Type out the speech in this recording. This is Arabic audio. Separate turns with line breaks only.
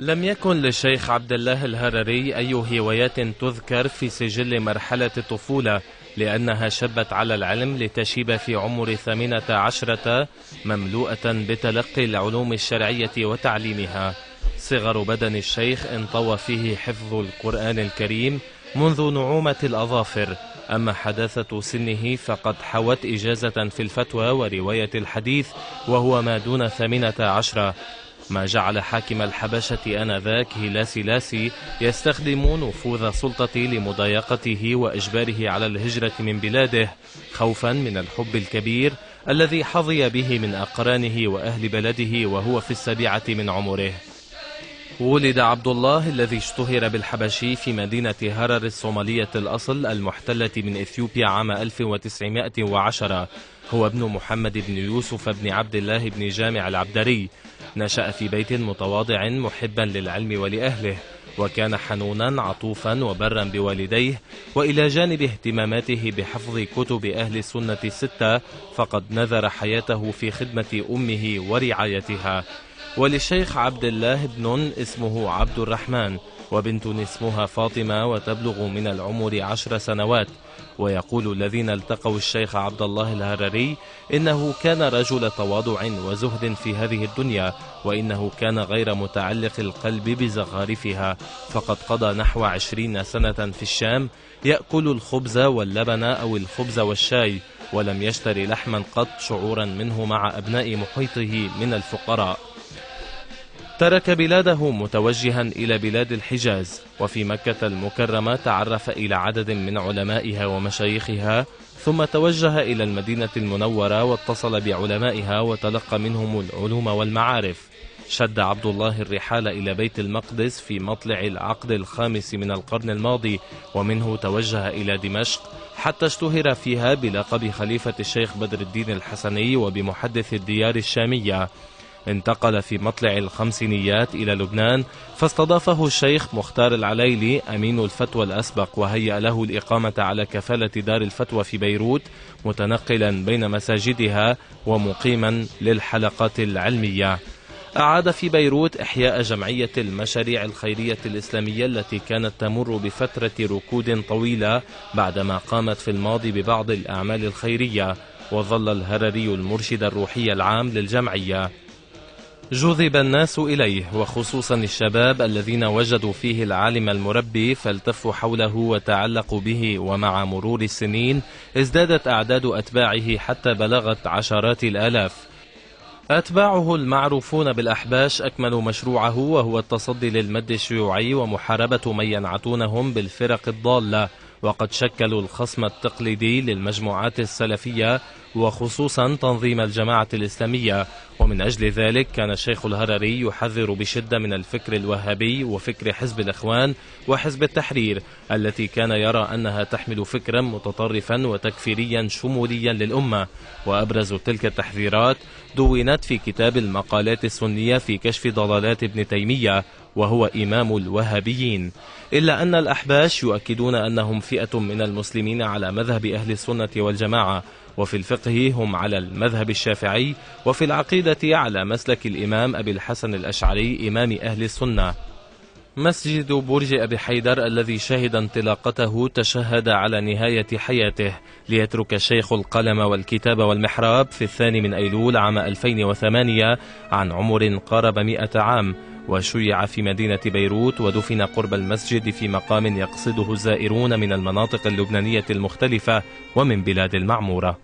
لم يكن للشيخ عبد الله الهرري أي هوايات تذكر في سجل مرحلة الطفولة، لأنها شبت على العلم لتشيب في عمر 18 مملوءة بتلقي العلوم الشرعية وتعليمها. صغر بدن الشيخ انطوى فيه حفظ القرآن الكريم منذ نعومة الأظافر، أما حداثة سنه فقد حوت إجازة في الفتوى ورواية الحديث وهو ما دون 18، ما جعل حاكم الحبشة آنذاك هيلا سيلاسي يستخدم نفوذ سلطته لمضايقته وإجباره على الهجرة من بلاده، خوفا من الحب الكبير الذي حظي به من أقرانه وأهل بلده وهو في 7 من عمره. ولد عبد الله الذي اشتهر بالحبشي في مدينة هرر الصومالية الأصل المحتلة من إثيوبيا عام 1910. هو ابن محمد بن يوسف بن عبد الله بن جامع العبدري. نشأ في بيت متواضع محبا للعلم ولأهله، وكان حنونا عطوفا وبرا بوالديه، وإلى جانب اهتماماته بحفظ كتب أهل السنة الستة فقد نذر حياته في خدمة أمه ورعايتها. وللشيخ عبد الله ابن اسمه عبد الرحمن، وبنت اسمها فاطمة وتبلغ من العمر 10 سنوات. ويقول الذين التقوا الشيخ عبد الله الهرري إنه كان رجل تواضع وزهد في هذه الدنيا، وإنه كان غير متعلق القلب بزخارفها، فقد قضى نحو 20 سنة في الشام يأكل الخبز واللبن أو الخبز والشاي، ولم يشتري لحما قط شعورا منه مع أبناء محيطه من الفقراء. ترك بلاده متوجها إلى بلاد الحجاز، وفي مكة المكرمة تعرف إلى عدد من علمائها ومشايخها، ثم توجه إلى المدينة المنورة واتصل بعلمائها وتلقى منهم العلوم والمعارف. شد عبد الله الرحال إلى بيت المقدس في مطلع العقد 5 من القرن الماضي، ومنه توجه إلى دمشق حتى اشتهر فيها بلقب خليفة الشيخ بدر الدين الحسني وبمحدث الديار الشامية. انتقل في مطلع الخمسينيات إلى لبنان، فاستضافه الشيخ مختار العليلي أمين الفتوى الأسبق، وهيأ له الإقامة على كفالة دار الفتوى في بيروت، متنقلا بين مساجدها ومقيما للحلقات العلمية. أعاد في بيروت إحياء جمعية المشاريع الخيرية الإسلامية التي كانت تمر بفترة ركود طويلة بعدما قامت في الماضي ببعض الأعمال الخيرية، وظل الهرري المرشد الروحي العام للجمعية. جذب الناس إليه، وخصوصا الشباب الذين وجدوا فيه العالم المربي فالتفوا حوله وتعلقوا به، ومع مرور السنين ازدادت أعداد أتباعه حتى بلغت عشرات الآلاف. أتباعه المعروفون بالأحباش أكملوا مشروعه، وهو التصدي للمد الشيوعي ومحاربة من ينعتونهم بالفرق الضالة، وقد شكلوا الخصم التقليدي للمجموعات السلفية وخصوصا تنظيم الجماعة الإسلامية. ومن أجل ذلك كان الشيخ الهرري يحذر بشدة من الفكر الوهابي وفكر حزب الإخوان وحزب التحرير، التي كان يرى أنها تحمل فكرا متطرفا وتكفيريا شموليا للأمة. وأبرز تلك التحذيرات دونت في كتاب المقالات السنية في كشف ضلالات ابن تيمية، وهو إمام الوهابيين. إلا أن الأحباش يؤكدون أنهم فئة من المسلمين على مذهب أهل السنة والجماعة، وفي الفقه هم على المذهب الشافعي، وفي العقيدة على مسلك الإمام أبي الحسن الأشعري إمام أهل السنة. مسجد برج أبي حيدر الذي شهد انطلاقته تشهد على نهاية حياته، ليترك الشيخ القلم والكتاب والمحراب في 2 من أيلول عام 2008 عن عمر قارب 100 عام، وشيع في مدينة بيروت، ودفن قرب المسجد في مقام يقصده الزائرون من المناطق اللبنانية المختلفة ومن بلاد المعمورة.